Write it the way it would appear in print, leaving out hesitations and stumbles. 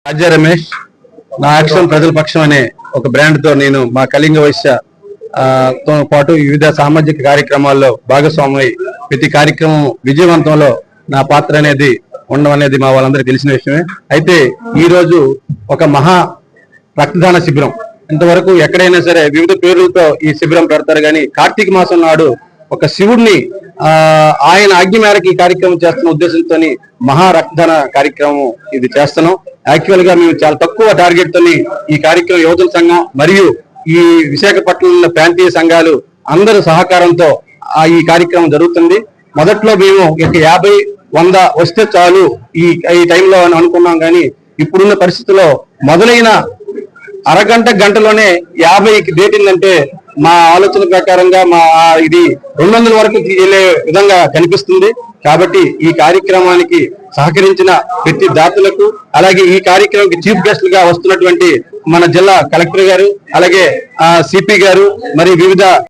రాజ్య రమేష్ నా యాక్షన్ ప్రజల పక్షం అనే ఒక బ్రాండ్ తో నేను మా కళింగ వైశ్య తో పాటు వివిధ సామాజిక కార్యక్రమాల్లో భాగస్వామి ప్రతి కార్యక్రమం విజయవంతంలో నా పాత్ర అనేది ఉండడం అనేది మా వాళ్ళందరికీ తెలిసిన విషయమే. అయితే ఈ రోజు ఒక మహా రక్తదాన శిబిరం, ఇంతవరకు ఎక్కడైనా సరే వివిధ పేర్లతో ఈ శిబిరం పెడతారు కానీ కార్తీక మాసం నాడు ఒక శివుడిని ఆయన ఆజ్ఞ మేరకు ఈ కార్యక్రమం చేస్తున్న ఉద్దేశంతో మహా రక్తదాన కార్యక్రమం ఇది చేస్తున్నాం. యాక్చువల్ గా మేము చాలా తక్కువ టార్గెట్ తోని ఈ కార్యక్రమం యువజన సంఘం మరియు ఈ విశాఖపట్నంలో ప్రాంతీయ సంఘాలు అందరి సహకారంతో ఈ కార్యక్రమం జరుగుతుంది. మొదట్లో మేము 50, 100 వస్తే చాలు ఈ టైంలో అని అనుకున్నాం కానీ ఇప్పుడున్న పరిస్థితుల్లో మొదలైన అరగంట గంటలోనే 50కి డేటిందంటే మా ఆలోచన ప్రకారంగా ఇది 200 వరకు వెళ్ళే విధంగా కనిపిస్తుంది. కాబట్టి ఈ కార్యక్రమానికి సహకరించిన ప్రతి దాతలకు, అలాగే ఈ కార్యక్రమానికి చీఫ్ గెస్ట్ గా వస్తున్నటువంటి మన జిల్లా కలెక్టర్ గారు, అలాగే సిపి గారు, మరి వివిధ